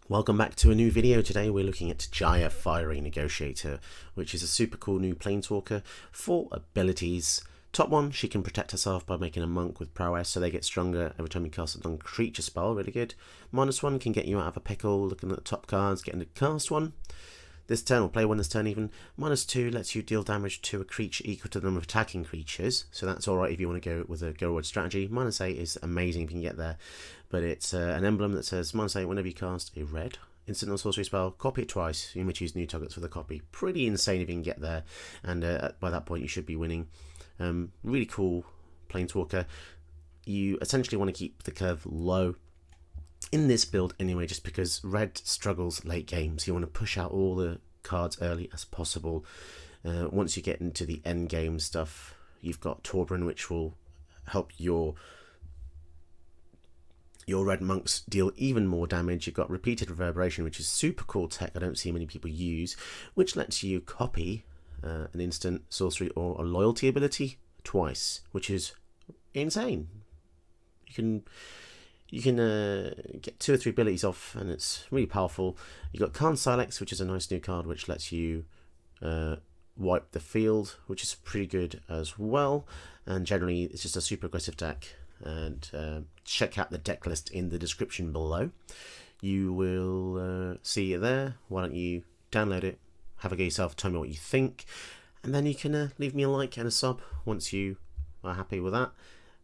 Welcome back to a new video. Today we're looking at Jaya Fiery Negotiator, which is a super cool new planeswalker. 4 abilities. Top one, she can protect herself by making a monk with prowess, so they get stronger every time you cast a non-creature spell. Really good. -1 can get you out of a pickle, looking at the top cards, getting to cast one. This turn, or play one this turn even. -2 lets you deal damage to a creature equal to the number of attacking creatures, so that's alright if you want to go with a go-word strategy. -8 is amazing if you can get there, but it's an emblem that says -8 whenever you cast a red instant or sorcery spell, copy it twice. You may choose new targets for the copy. Pretty insane if you can get there, and by that point you should be winning. Really cool planeswalker. You essentially want to keep the curve low in this build anyway, just because red struggles late games. You want to push out all the cards early as possible. Once you get into the end game stuff, you've got Torbrun, which will help your red monks deal even more damage. You've got Repeated Reverberation, which is super cool tech I don't see many people use, which lets you copy an instant, sorcery, or a loyalty ability twice, which is insane. You can get 2 or 3 abilities off, and it's really powerful. You've got Khan Silex, which is a nice new card, which lets you wipe the field, which is pretty good as well. And generally, it's just a super aggressive deck. And check out the deck list in the description below. You will see it there. Why don't you download it, have a go yourself, tell me what you think, and then you can leave me a like and a sub once you are happy with that.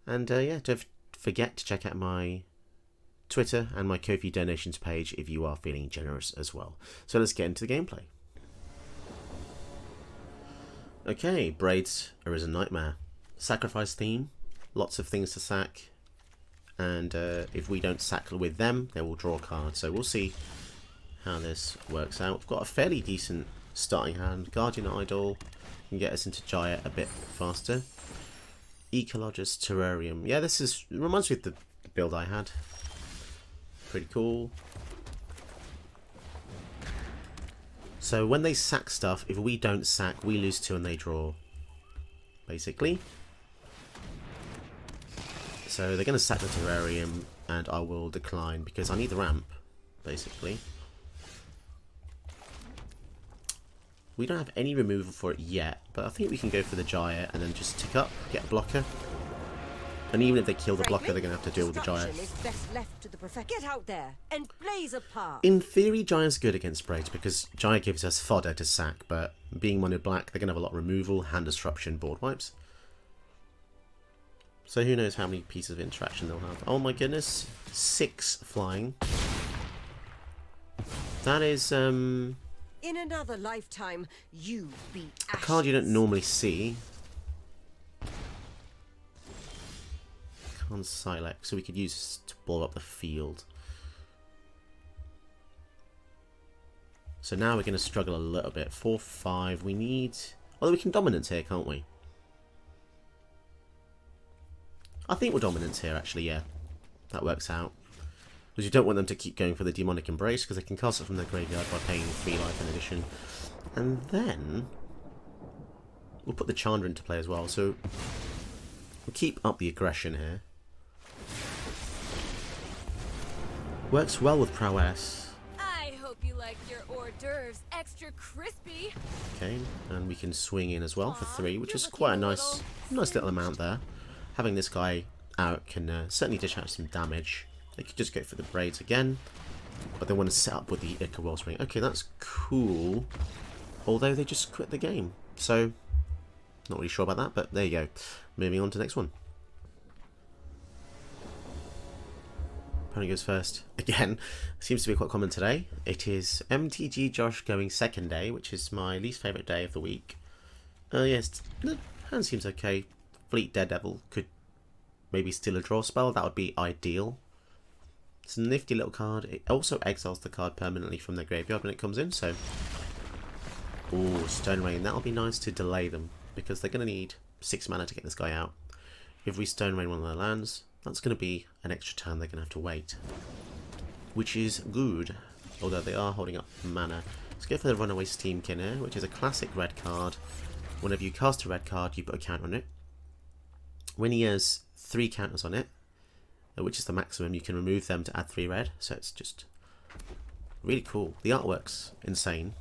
And yeah, don't forget to check out my Twitter and my Ko-fi donations page if you are feeling generous as well. So let's get into the gameplay. Okay, Braids are as a nightmare. Sacrifice theme, lots of things to sack, and if we don't sack with them, they will draw a card. So we'll see how this works out. We've got a fairly decent starting hand. Guardian Idol can get us into Jaya a bit faster. Ecologist Terrarium. Yeah, this reminds me of the build I had. Pretty cool. So when they sack stuff, if we don't sack, we lose 2 and they draw, basically. So they're going to sack the Terrarium, and I will decline because I need the ramp, basically. We don't have any removal for it yet, but I think we can go for the Jaya and then just tick up, get a blocker. And even if they kill the blocker, they're going to have to deal with the Jaya. Get out there and blaze a path. In theory, Jaya's good against Braids because Jaya gives us fodder to sack, but being mono black, they're going to have a lot of removal, hand disruption, board wipes. So who knows how many pieces of interaction they'll have. Oh my goodness, 6 flying. That is In another lifetime, you be a card you don't normally see. On Silex, so we could use this to blow up the field. So now we're going to struggle a little bit. 4-5. We need. Although we can dominance here, can't we? I think we're dominance here, actually. Yeah, that works out. Because you don't want them to keep going for the Demonic Embrace, because they can cast it from their graveyard by paying 3 life in addition. And then we'll put the Chandra into play as well. So we'll keep up the aggression here. Works well with prowess. I hope you like your hors d'oeuvres extra crispy. Okay, and we can swing in as well for 3, which is quite a nice little amount there. Having this guy out can certainly dish out some damage. They could just go for the Braids again, but they want to set up with the Ica Wellspring. Okay, that's cool. Although they just quit the game, so not really sure about that. But there you go. Moving on to the next one. Opponent goes first. Again, seems to be quite common today. It is MTG Josh going second day, which is my least favourite day of the week. Yes, the hand seems okay. Fleet Daredevil could maybe steal a draw spell. That would be ideal. It's a nifty little card. It also exiles the card permanently from their graveyard when it comes in. So, ooh, Stone Rain. That'll be nice to delay them because they're going to need 6 mana to get this guy out. If we Stone Rain one of their lands, that's going to be an extra turn they're going to have to wait, which is good, although they are holding up mana. Let's go for the Runaway Steamkin here, which is a classic red card. Whenever you cast a red card, you put a counter on it. When he has 3 counters on it, which is the maximum, you can remove them to add 3 red, so it's just Really cool. The artwork's insane.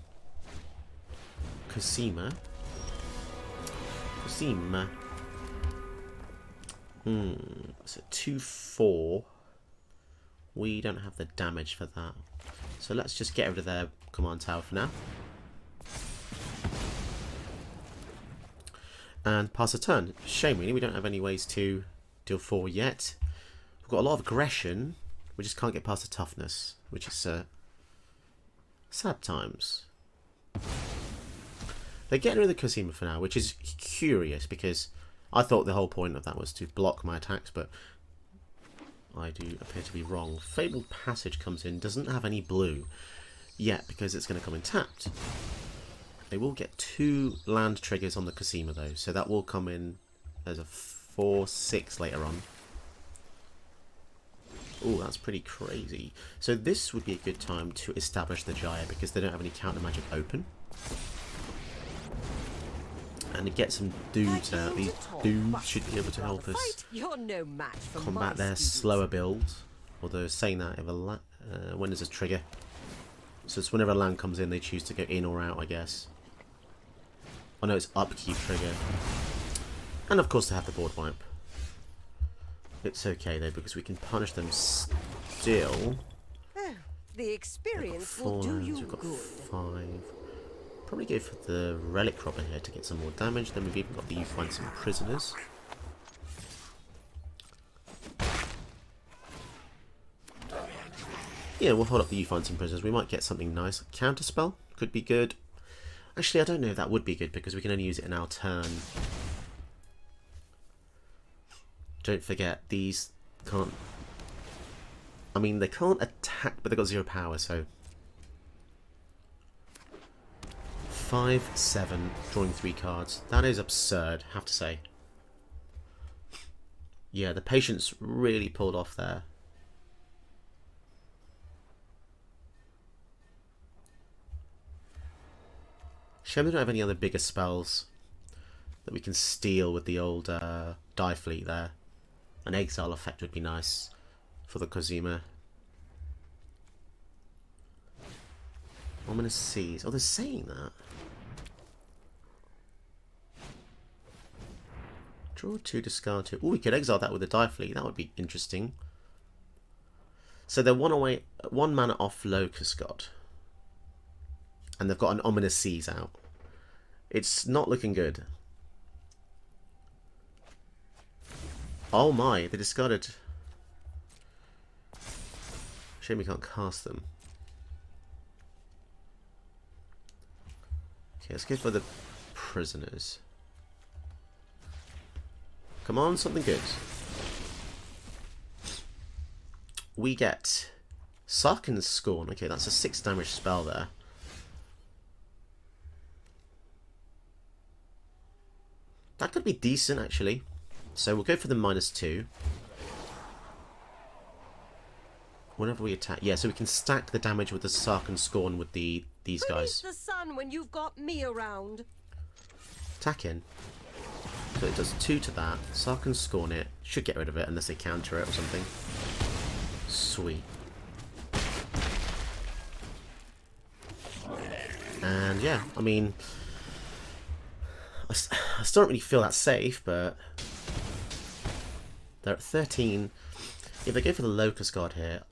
Cosima. So 2-4. We don't have the damage for that. So let's just get rid of their command tower for now. And pass a turn. Shame really, we don't have any ways to deal 4 yet. We've got a lot of aggression. We just can't get past the toughness, which is sad times. They're getting rid of the Cosima for now, which is curious because I thought the whole point of that was to block my attacks, but I do appear to be wrong. Fabled Passage comes in, doesn't have any blue yet because it's going to come in tapped. They will get 2 land triggers on the Cosima though, so that will come in as a 4-6 later on. Oh, that's pretty crazy. So this would be a good time to establish the Jaya because they don't have any counter magic open. And to get some dudes out. These dudes should be able to help us You're no match for combat their slower builds. Although saying that, if when there's a trigger. So it's whenever a land comes in, they choose to go in or out, I guess. Oh no, it's upkeep trigger. And of course they have the board wipe. It's okay though, because we can punish them still. Oh, the experience Four will do lands, you we've got good. 5. Probably go for the relic robber here to get some more damage. Then we've even got the You Find Some Prisoners. Yeah, we'll hold up the You Find Some Prisoners. We might get something nice. Counterspell could be good. Actually, I don't know if that would be good because we can only use it in our turn. Don't forget, these can't... I mean, they can't attack, but they've got 0 power, so... 5-7, drawing 3 cards. That is absurd, I have to say. Yeah, the patience really pulled off there. Shame we don't have any other bigger spells that we can steal with the old die fleet there. An exile effect would be nice for the Cosima. Ominous Seas. Oh, they're saying that. Draw 2, discard 2. Oh, we could exile that with the die fleet. That would be interesting. So they're 1 mana off Locust God. And they've got an Ominous Seas out. It's not looking good. Oh my, they discarded. Shame we can't cast them. Okay, let's go for the prisoners. Come on, something good. We get Sarkin's Scorn. Okay, that's a 6 damage spell there. That could be decent, actually. So we'll go for the -2. Whenever we attack, yeah. So we can stack the damage with the Sarkin Scorn with these guys. the sun when you've got me around. Attack in. So it does 2 to that. Sarkin Scorn it. Should get rid of it unless they counter it or something. Sweet. And yeah, I mean, I still don't really feel that safe, but they're at 13. If they go for the Locust God here,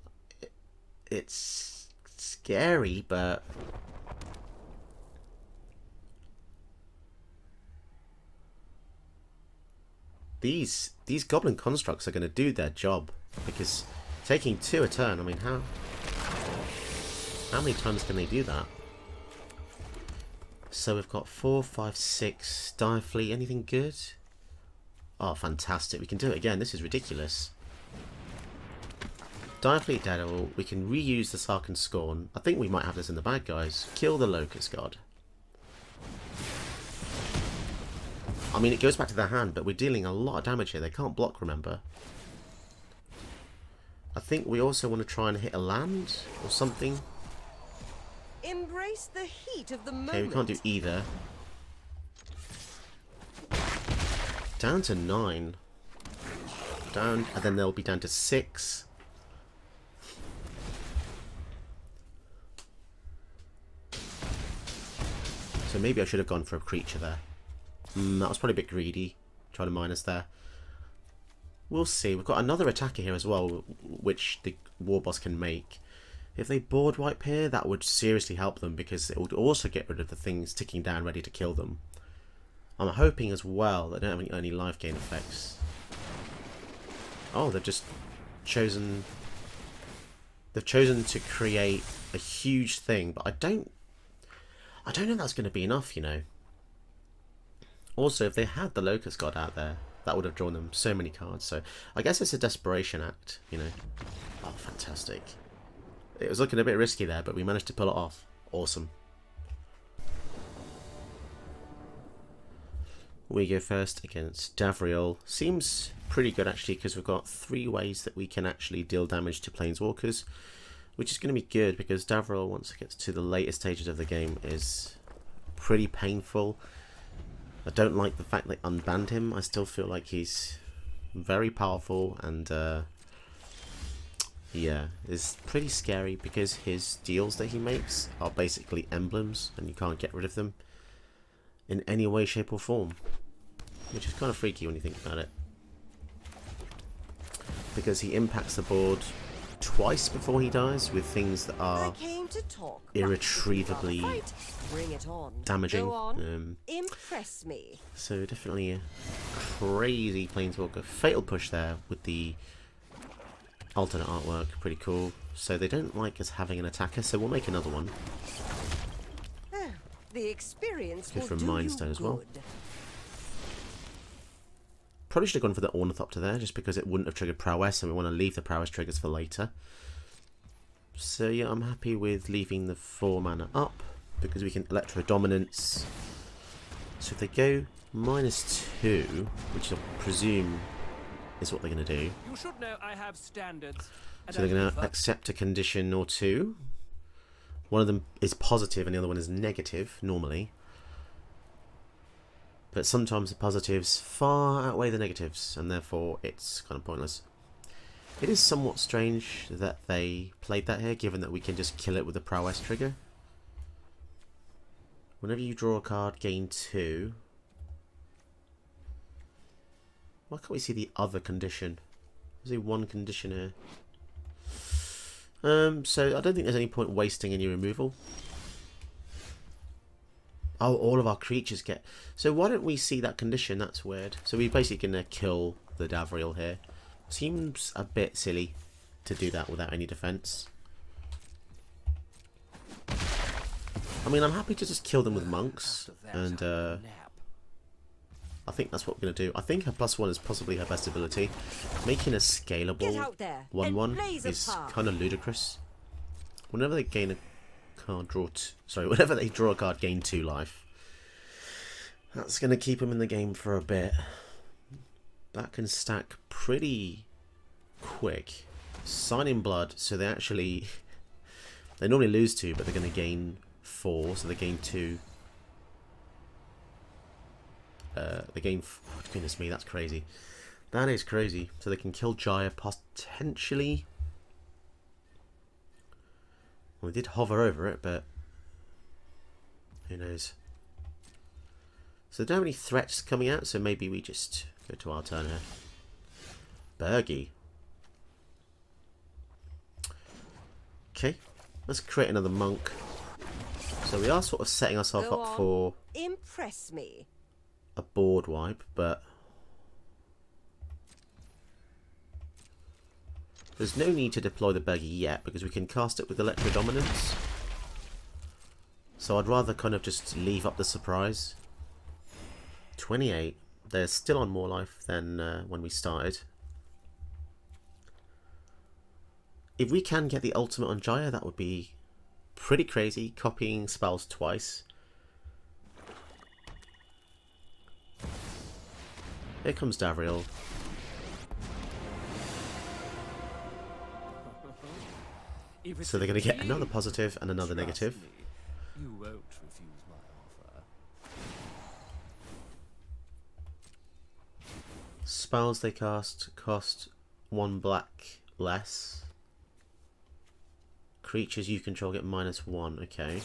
it's scary, but these Goblin Constructs are going to do their job, because taking 2 a turn, I mean, how many times can they do that? So we've got 4, 5, 6, Die Fleet, anything good? Oh, fantastic, we can do it again, this is ridiculous. Die Fleet Daredevil, we can reuse the Sarkin Scorn. I think we might have this in the bag, guys. Kill the Locust God. I mean, it goes back to their hand, but we're dealing a lot of damage here. They can't block, remember. I think we also want to try and hit a land or something. Embrace the heat of the moment. Okay, we can't do either. Down to 9. Down, and then they'll be down to 6. So maybe I should have gone for a creature there. That was probably a bit greedy, trying to minus there. We'll see. We've got another attacker here as well, which the war boss can make. If they board wipe here, that would seriously help them, because it would also get rid of the things ticking down ready to kill them. I'm hoping as well that they don't have any life gain effects. Oh, they've just chosen... They've chosen to create a huge thing, but I don't know if that's going to be enough, you know. Also, if they had the Locust God out there, that would have drawn them so many cards. So I guess it's a desperation act, you know. Oh, fantastic. It was looking a bit risky there, but we managed to pull it off. Awesome. We go first against Davriel. Seems pretty good actually, because we've got 3 ways that we can actually deal damage to Planeswalkers, which is going to be good, because Davriel, once it gets to the later stages of the game, is pretty painful. I don't like the fact they unbanned him. I still feel like he's very powerful, and yeah, it's pretty scary, because his deals that he makes are basically emblems, and you can't get rid of them in any way, shape or form, which is kind of freaky when you think about it, because he impacts the board twice before he dies with things that are irretrievably Bring it on. damaging. Go on. Impress me. So definitely a crazy Planeswalker. Fatal push there with the alternate artwork, pretty cool. So they don't like us having an attacker, so we'll make another one. The experience Good will for do Mind you Stone as well. good. Probably should have gone for the Ornithopter there, just because it wouldn't have triggered Prowess, and we want to leave the Prowess triggers for later. So yeah, I'm happy with leaving the 4 mana up, because we can Electro Dominance. So if they go -2, which I presume is what they're going to do. You should know I have standards. So they're going to accept a condition or 2. One of them is positive and the other one is negative, normally. But sometimes the positives far outweigh the negatives, and therefore it's kind of pointless. It is somewhat strange that they played that here, given that we can just kill it with a Prowess trigger. Whenever you draw a card, gain 2. Why can't we see the other condition? There's only one condition here. So I don't think there's any point wasting any removal. Oh, all of our creatures get... So why don't we see that condition? That's weird. So we're basically going to kill the Davriel here. Seems a bit silly to do that without any defense. I mean, I'm happy to just kill them with monks, and I think that's what we're going to do. I think her +1 is possibly her best ability. Making a scalable 1/1 is kind of ludicrous. Whenever they gain a card, whenever they draw a card, gain 2 life. That's going to keep them in the game for a bit. That can stack pretty quick. Signing Blood, so they actually... They normally lose 2, but they're going to gain 4, so they gain 2. They gain... Oh, goodness me, that's crazy. That is crazy. So they can kill Jaya potentially. Well, we did hover over it, but... Who knows. So there don't have any threats coming out, so maybe we just go to our turn here. Bergie. Okay, let's create another monk. So we are sort of setting ourselves up for Impress me. a board wipe, but there's no need to deploy the Bergie yet, because we can cast it with Electro Dominance. So I'd rather kind of just leave up the surprise. 28. They're still on more life than when we started. If we can get the ultimate on Jaya, that would be pretty crazy, copying spells twice. Here comes Davriel. So they're going to get another positive and another negative. You won't refuse my offer. Spells they cast cost 1 black less. Creatures you control get -1, okay.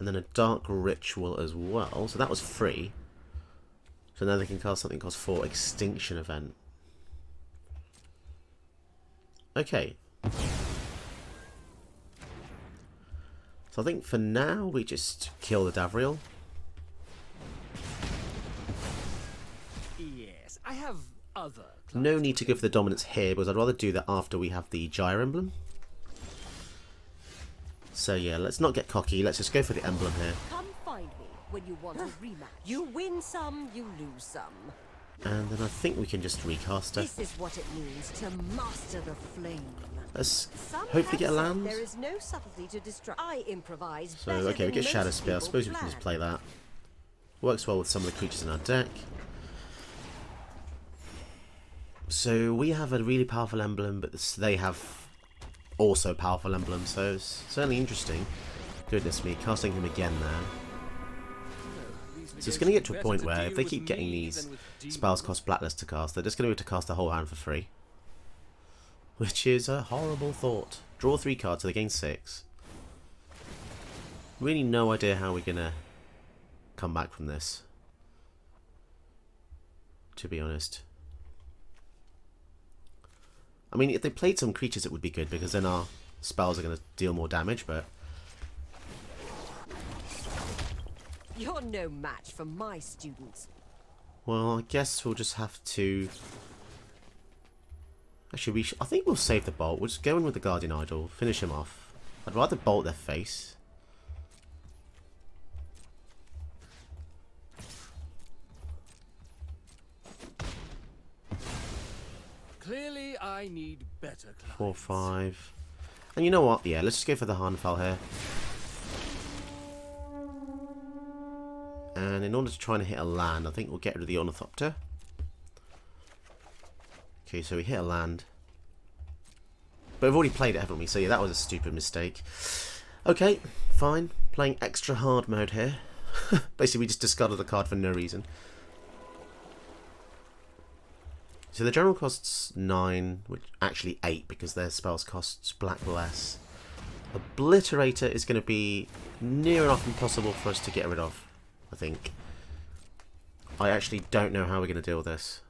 And then a dark ritual as well. So that was free. So now they can cast something called 4 Extinction Event. Okay. So I think for now we just kill the Davriel. Yes, I have other. No need to go for the dominance here, because I'd rather do that after we have the Jaya emblem. So yeah, let's not get cocky. Let's just go for the emblem here. Come find me when you want a rematch. You win some, you lose some. And then I think we can just recast her. This is what it means to master the flame. Let's Some hopefully get a have said land. there is no subtlety to distract. I improvise. So better okay, we than get Shadow most Spear. I people suppose we can just play that. Works well with some of the creatures in our deck. So we have a really powerful emblem, but they have also powerful emblems, so it's certainly interesting. Goodness me, casting him again there. So it's going to get to a point where if they keep getting these spells cost blacklist to cast, they're just going to be able to cast the whole hand for free. Which is a horrible thought. Draw 3 cards, so they gain 6. Really no idea how we're going to come back from this, to be honest. I mean, if they played some creatures it would be good, because then our spells are going to deal more damage, but... You're no match for my students. Well, I guess we'll just have to... Actually, I think we'll save the bolt. We'll just go in with the Guardian Idol, finish him off. I'd rather bolt their face. Clearly, I need better clients. 4, 5. And you know what? Yeah, let's just go for the Harnfell here. And in order to try and hit a land, I think we'll get rid of the Ornithopter. Okay, so we hit a land. But we've already played it, haven't we? So yeah, that was a stupid mistake. Okay, fine. Playing extra hard mode here. Basically, we just discarded the card for no reason. So the general costs 9, which actually 8 because their spells costs black less. Obliterator is going to be near enough impossible for us to get rid of, I think. I actually don't know how we're going to deal with this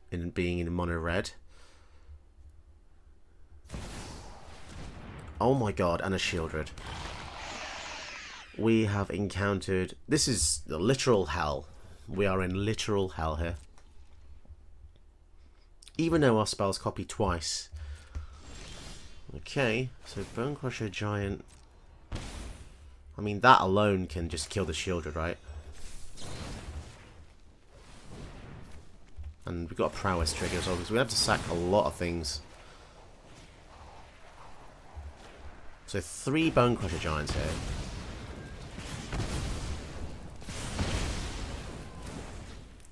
in being in mono red. Oh my god, and a Shieldred. We have encountered... This is the literal hell. We are in literal hell here. Even though our spells copy twice. Okay, so Bone Crusher Giant. I mean, that alone can just kill the Shieldred, right? And we've got a prowess trigger as well, because we have to sack a lot of things. So 3 Bone Crusher Giants here.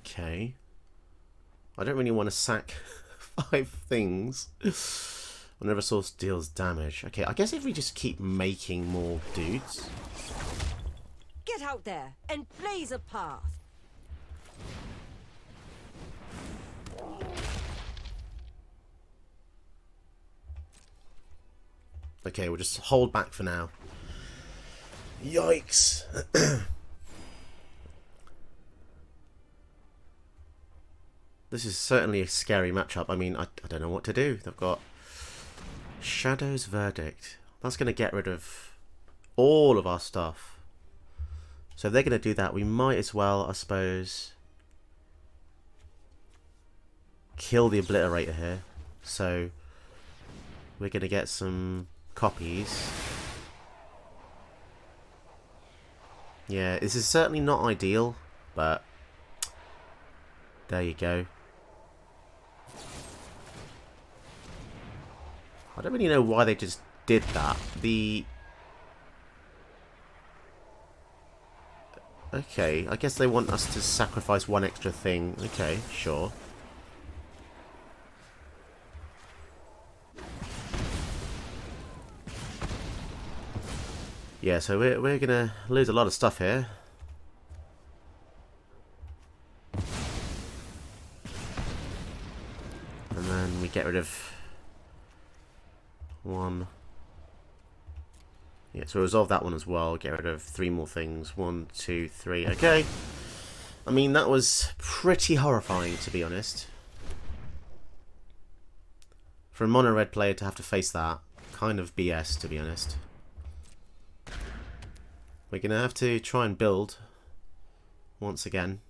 Okay. I don't really want to sack 5 things whenever a source deals damage. Okay, I guess if we just keep making more dudes. Get out there and blaze a path. Okay, we'll just hold back for now. Yikes! This is certainly a scary matchup. I mean, I don't know what to do. They've got Shadow's Verdict. That's going to get rid of all of our stuff. So if they're going to do that, we might as well, I suppose, kill the Obliterator here. So we're going to get some copies. Yeah, this is certainly not ideal, but there you go. I don't really know why they just did that. Okay, I guess they want us to sacrifice one extra thing. Okay, sure. Yeah, so we're gonna lose a lot of stuff here. And then we get rid of 1, Yeah, so resolve that one as well. Get rid of 3 more things. 1, 2, 3. Okay. I mean, that was pretty horrifying, to be honest. For a mono red player to have to face that, kind of BS, to be honest. We're going to have to try and build once again.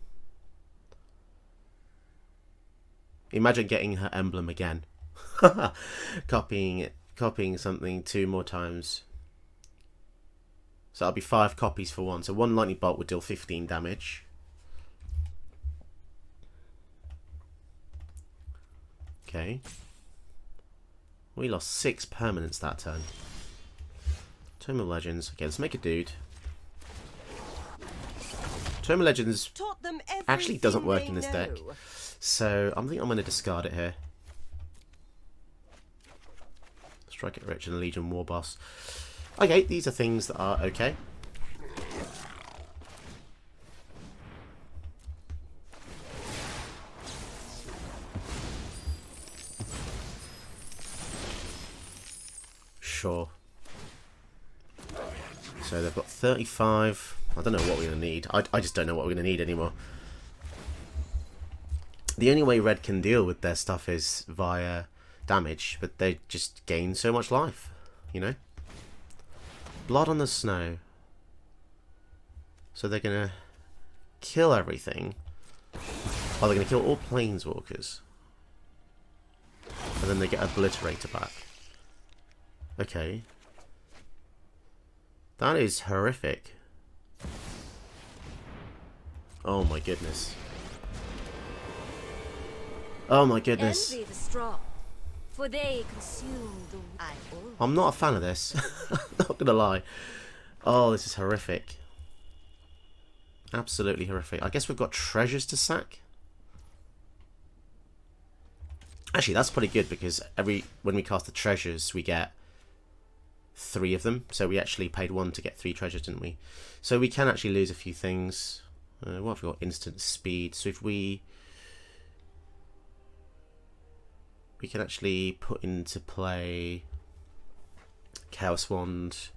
Imagine getting her emblem again. Copying something 2 more times. So that'll be 5 copies for 1. So 1 lightning bolt would deal 15 damage. Okay. We lost 6 permanents that turn. Tome of Legends. Okay, let's make a dude. Tome of Legends actually doesn't work in this deck. So I think I'm going to discard it here. Strike it rich and Legion War Boss. Okay, these are things that are okay. Sure. So they've got 35. I don't know what we're going to need. I just don't know what we're going to need anymore. The only way red can deal with their stuff is via damage, but they just gain so much life, you know? Blood on the Snow. So they're going to kill everything. Oh, they're going to kill all Planeswalkers. And then they get Obliterator back. Okay. That is horrific. Oh my goodness. Oh my goodness. Envy the strong, for they consume the I'm not a fan of this. Not gonna lie. Oh, this is horrific. Absolutely horrific. I guess we've got treasures to sack. Actually, that's pretty good because when we cast the treasures, we get 3 of them. So we actually paid 1 to get 3 treasures, didn't we? So we can actually lose a few things. What have we got? Instant speed. So if we can actually put into play Chaos Wand,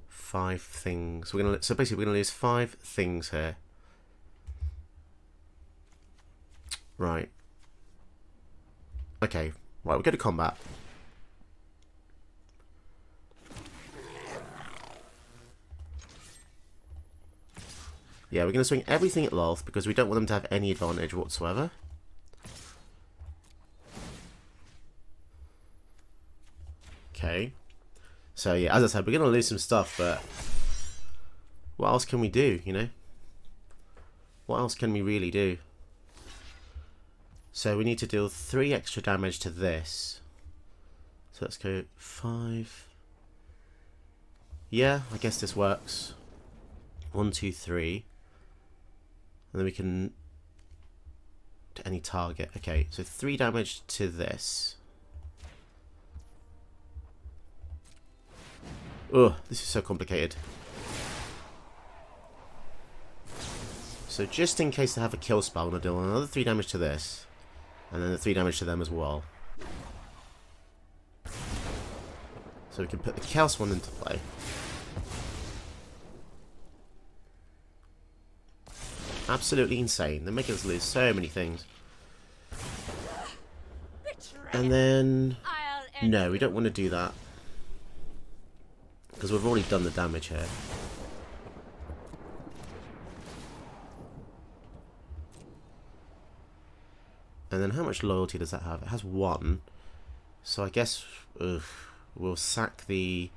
5 things. So basically we're gonna lose 5 things here. Right. Okay. Right, we'll go to combat. Yeah, we're going to swing everything at Lolth because we don't want them to have any advantage whatsoever. Okay. So yeah, as I said, we're going to lose some stuff, but what else can we do, you know? What else can we really do? So we need to deal 3 extra damage to this. So let's go 5. Yeah, I guess this works. 1, 2, 3. And then we can to any target. Okay, so 3 damage to this. Ugh, this is so complicated. So just in case they have a kill spell, I'm going to deal another 3 damage to this. And then the 3 damage to them as well. So we can put the Chaos one into play. Absolutely insane. They're making us lose so many things. And then... no, we don't want to do that. Because we've already done the damage here. And then how much loyalty does that have? It has 1. So I guess we'll sack the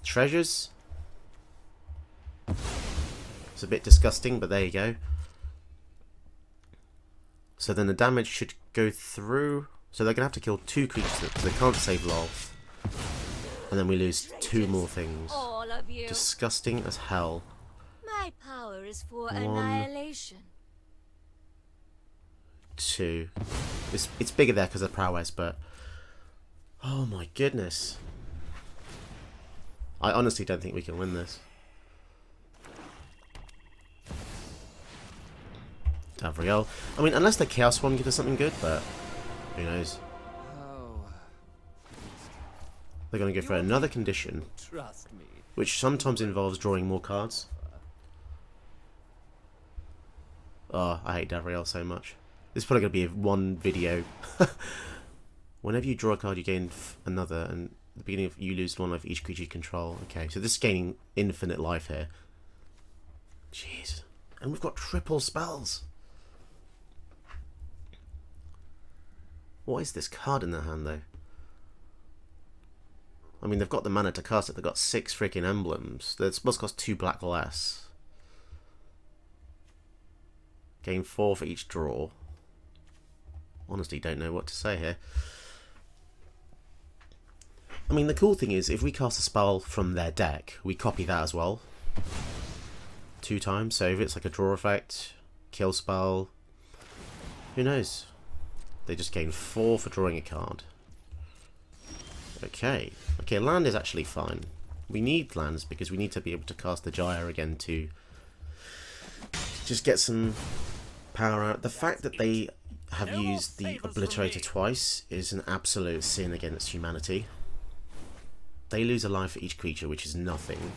treasures. It's a bit disgusting, but there you go. So then the damage should go through. So they're going to have to kill 2 creatures because they can't save LOL. And then we lose 2 more things. all of you. Disgusting as hell. My power is for 1, annihilation. 2. It's bigger there because of prowess, but oh my goodness. I honestly don't think we can win this. Davriel. I mean, unless the Chaos one gives us something good, but who knows. Oh. they're going to go for another condition, Trust me. which sometimes involves drawing more cards. Oh, I hate Davriel so much. This is probably going to be one video. Whenever you draw a card, you gain another, and at the beginning you lose one life each creature you control. Okay, so this is gaining infinite life here. Jeez. And we've got triple spells. What is this card in their hand, though? I mean, they've got the mana to cast it. They've got 6 freaking emblems. The spells cost 2 black less. Gain 4 for each draw. Honestly, don't know what to say here. I mean, the cool thing is, if we cast a spell from their deck, we copy that as well. 2 times. So if it's like a draw effect, kill spell, who knows? They just gain 4 for drawing a card. Okay. Okay, land is actually fine. We need lands because we need to be able to cast the Jaya again to just get some power out. The fact that they have used the Obliterator twice is an absolute sin against humanity. They lose a life for each creature, which is nothing.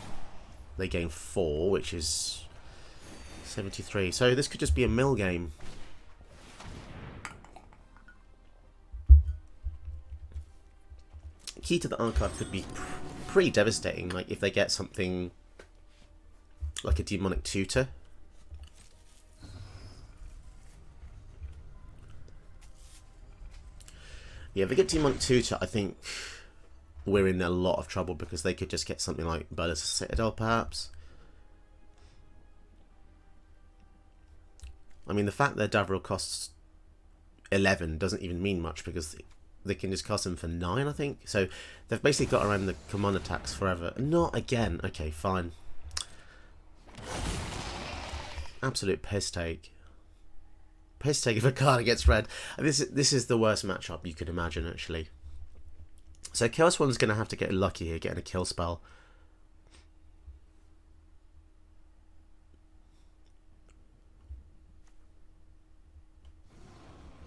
They gain 4, which is 73. So this could just be a mill game. Key to the archive could be pretty devastating, like if they get something like a demonic tutor. Yeah, if they get demonic tutor, I think we're in a lot of trouble because they could just get something like Burle's Citadel, perhaps. I mean, the fact that Davriel costs 11 doesn't even mean much because they can just cast him for 9, I think. So they've basically got around the command attacks forever. Not again. Okay, fine. Absolute piss take. Piss take if a card gets red. This is the worst matchup you could imagine, actually. So Chaos One's going to have to get lucky here, getting a kill spell.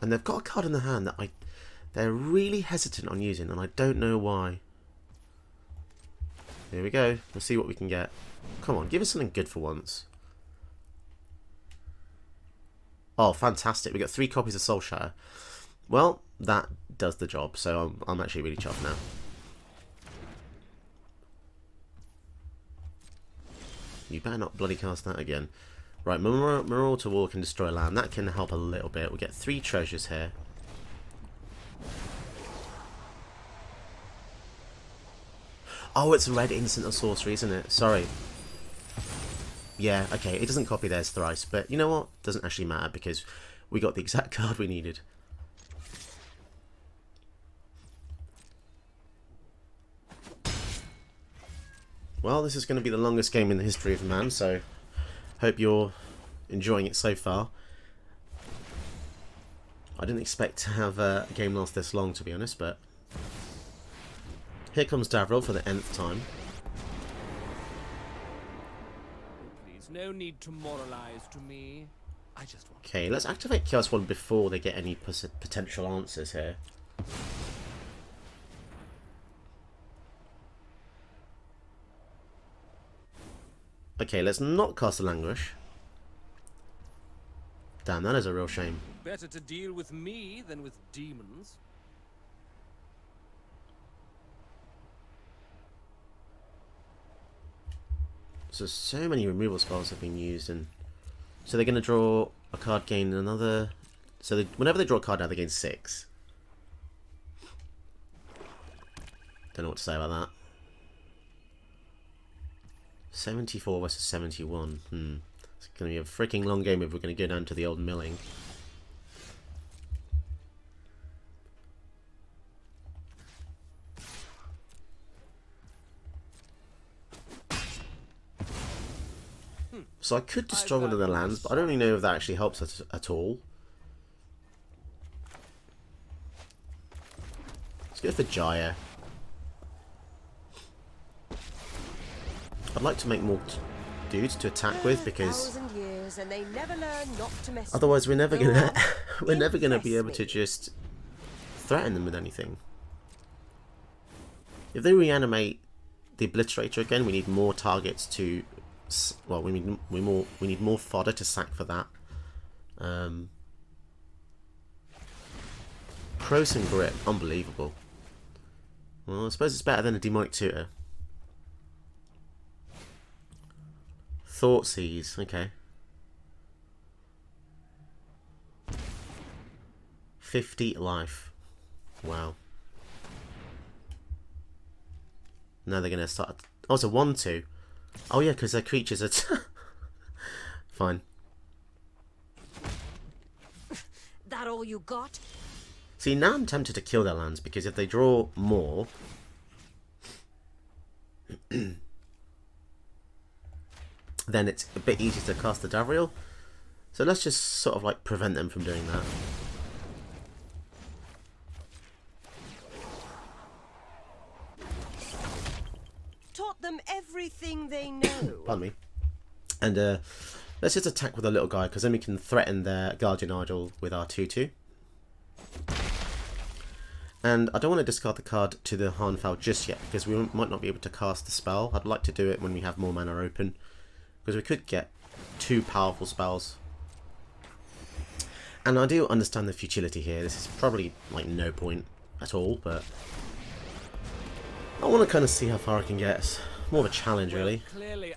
And they've got a card in the hand that they're really hesitant on using, and I don't know why. Here we go. Let's see what we can get. Come on, give us something good for once. Oh, fantastic. We got 3 copies of Soul Shatter. Well, that does the job, so I'm actually really chuffed now. You better not bloody cast that again. Right, Marauder Wall can destroy land. That can help a little bit. We'll get 3 treasures here. Oh, it's red instant or sorcery, isn't it? Sorry. Yeah, okay, it doesn't copy theirs thrice, but you know what? Doesn't actually matter because we got the exact card we needed. Well, this is going to be the longest game in the history of man, so hope you're enjoying it so far. I didn't expect to have a game last this long, to be honest, but here comes Davriel for the nth time. Please, no need to moralize to me. I just want. Okay, let's activate Chaos One before they get any potential answers here. Okay, let's not cast a Languish. Damn, that is a real shame. Better to deal with me than with demons. So many removal spells have been used, and so they're going to draw a card, gain another. So whenever they draw a card now, they gain 6. Don't know what to say about that. 74 versus 71. It's going to be a freaking long game if we're going to go down to the old milling. So I could destroy one of the lands, but I don't really know if that actually helps us at all. Let's go for Jaya. I'd like to make more dudes to attack with because and they never learn not to mess otherwise we're never gonna be able to just threaten them with anything. If they reanimate the Obliterator again, we need more targets to... Well, we need more fodder to sack for that. Crows and Grip, unbelievable. Well, I suppose it's better than a Demonic Tutor. Thoughtseize, okay. 50 life. Wow. Now they're going to start... Oh, it's a 1-2. Oh yeah, because their creatures are... Fine. That all you got? See, now I'm tempted to kill their lands, because if they draw more... then it's a bit easier to cast the Davriel. So let's just sort of like prevent them from doing that. Taught them everything they know. Pardon me. And let's just attack with a little guy, because then we can threaten their Guardian Idol with our 2-2. And I don't want to discard the card to the Harnfell just yet, because we might not be able to cast the spell. I'd like to do it when we have more mana open, because we could get 2 powerful spells. And I do understand the futility here. This is probably like no point at all, but I want to kind of see how far I can get. It's more of a challenge, really. Clearly,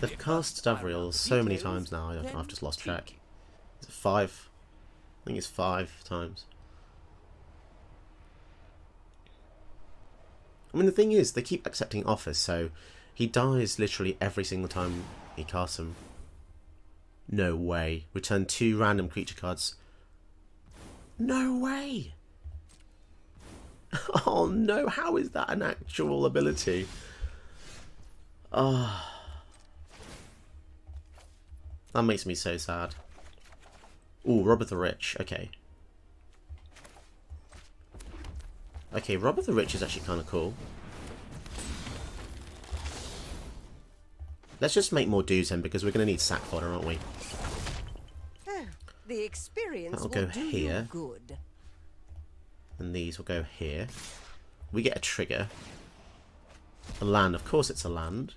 They've cast Davriel so many times now, I've just lost track. Is it 5? I think it's 5 times. I mean, the thing is, they keep accepting offers, so he dies literally every single time he casts them. No way. Return 2 random creature cards. No way! Oh no, how is that an actual ability? Oh. That makes me so sad. Ooh, Rob of the Rich, okay. Okay, Rob of the Rich is actually kind of cool. Let's just make more dudes then, because we're going to need sack fodder, aren't we? The experience That'll will go do here. you good. And these will go here. We get a trigger. A land, of course it's a land.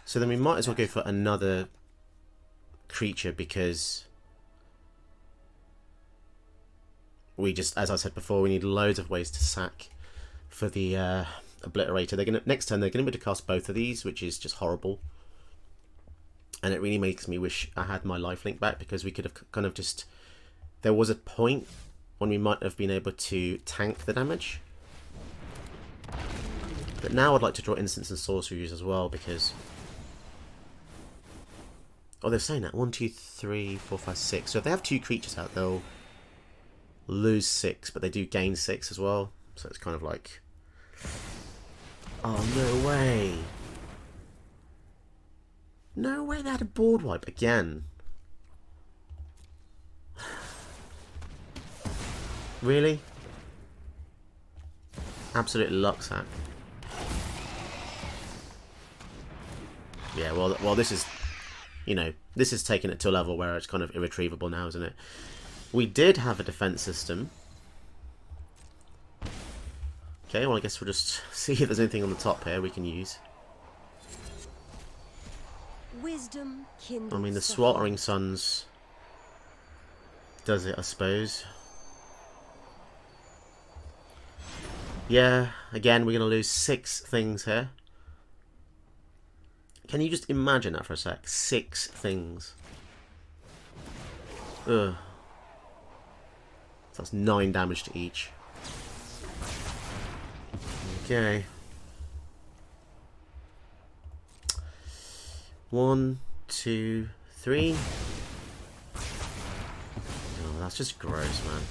So then we might as well go for another creature, because we just, as I said before, we need loads of ways to sack for the Obliterator. They're gonna, next turn they're going to be able to cast both of these, which is just horrible. And it really makes me wish I had my lifelink back, because we could have kind of just... There was a point when we might have been able to tank the damage. But now I'd like to draw instants and sorceries as well, because... Oh, they're saying that. 1, 2, 3, 4, 5, 6. So if they have 2 creatures out, they'll lose 6, but they do gain 6 as well. So it's kind of like... Oh, no way. No way they had a board wipe again. Really? Absolute luck sack. Yeah, well, this is, you know, this is taking it to a level where it's kind of irretrievable now, isn't it? We did have a defense system. Okay, well, I guess we'll just see if there's anything on the top here we can use. Wisdom I mean, the Sweltering Suns does it, I suppose. Yeah, again, we're going to lose 6 things here. Can you just imagine that for a sec? 6 things. Ugh. So that's 9 damage to each. Okay. 1, 2, 3. Oh, that's just gross, man.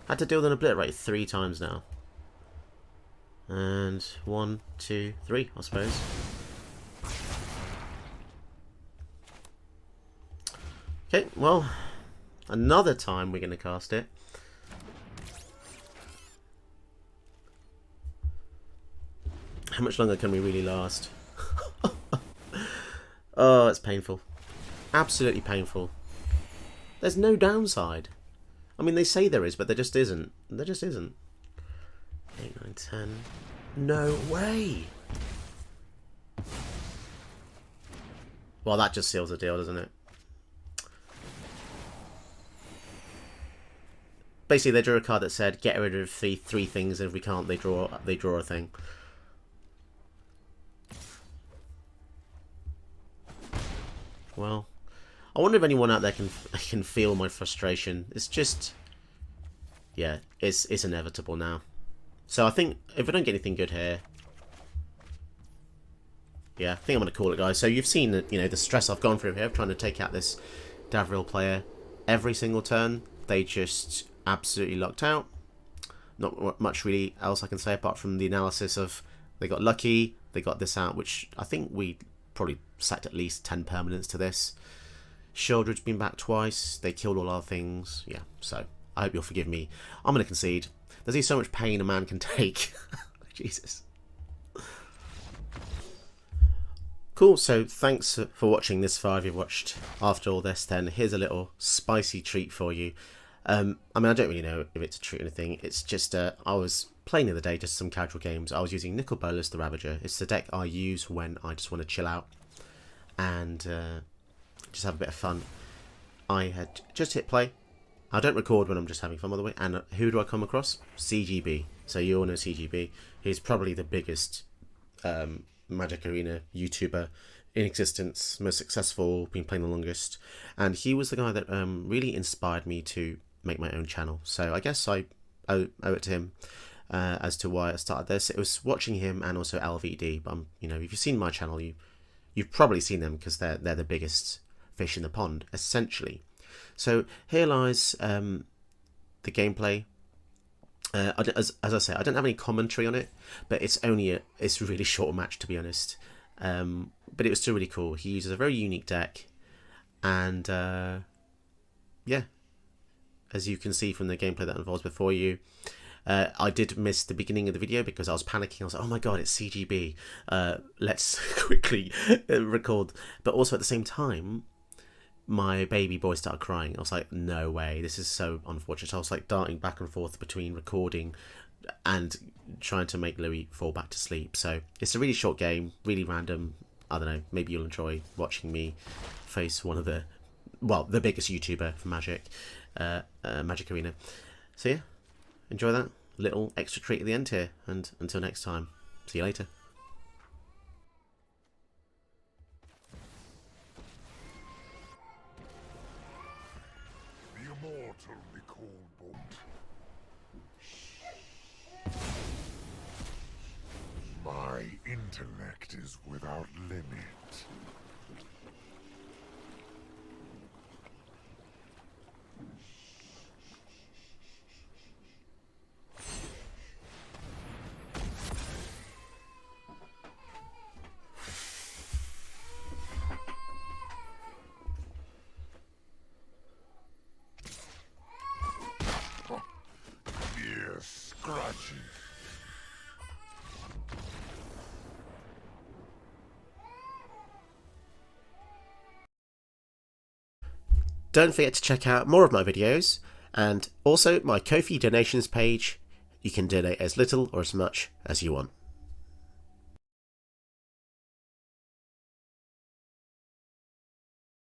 Had to deal with an Obliterate 3 times now. And 1, 2, 3, I suppose. Okay, well, another time we're going to cast it. How much longer can we really last? Oh, it's painful. Absolutely painful. There's no downside. I mean, they say there is, but there just isn't. There just isn't. 8, 9, 10. No way! Well, that just seals the deal, doesn't it? Basically, they drew a card that said, get rid of three things, and if we can't, they draw a thing. Well, I wonder if anyone out there can feel my frustration. It's just, yeah, it's inevitable now. So I think if I don't get anything good here, yeah, I think I'm going to call it, guys. So you've seen that, the stress I've gone through here, trying to take out this Davril player. Every single turn, they just absolutely locked out. Not much really else I can say apart from the analysis of they got lucky, they got this out, which I think we probably sacked at least 10 permanents to this. Shieldred's been back twice, they killed all our things. Yeah, so I hope you'll forgive me. I'm going to concede. There's only so much pain a man can take. Jesus. Cool, so thanks for watching this far. If you've watched after all this, then here's a little spicy treat for you. I mean, I don't really know if it's a treat or anything. It's just, I was playing the other day, just some casual games. I was using Nicol Bolas the Ravager. It's the deck I use when I just want to chill out and just have a bit of fun. I had just hit play. I don't record when I'm just having fun, by the way. And who do I come across? CGB. So you all know CGB. He's probably the biggest Magic Arena YouTuber in existence, most successful, been playing the longest. And he was the guy that really inspired me to make my own channel. So I guess I owe it to him as to why I started this. It was watching him and also LVD. But if you've seen my channel, you've probably seen them because they're the biggest fish in the pond, essentially. So here lies the gameplay. As I say, I don't have any commentary on it, but it's only it's a really short match, to be honest. But it was still really cool. He uses a very unique deck, and yeah, as you can see from the gameplay that unfolds before you, I did miss the beginning of the video because I was panicking. I was like, oh my god, it's CGB. Let's quickly record. But also at the same time, my baby boy started crying. I was like, no way, this is so unfortunate. I was like darting back and forth between recording and trying to make Louis fall back to sleep. So it's a really short game, really random. I don't know, maybe you'll enjoy watching me face one of the biggest YouTuber for Magic, Magic Arena. So yeah, enjoy that little extra treat at the end here, and until next time, see you later. My intellect is without limit. Yes, scratchy. Don't forget to check out more of my videos and also my Ko-fi donations page. You can donate as little or as much as you want.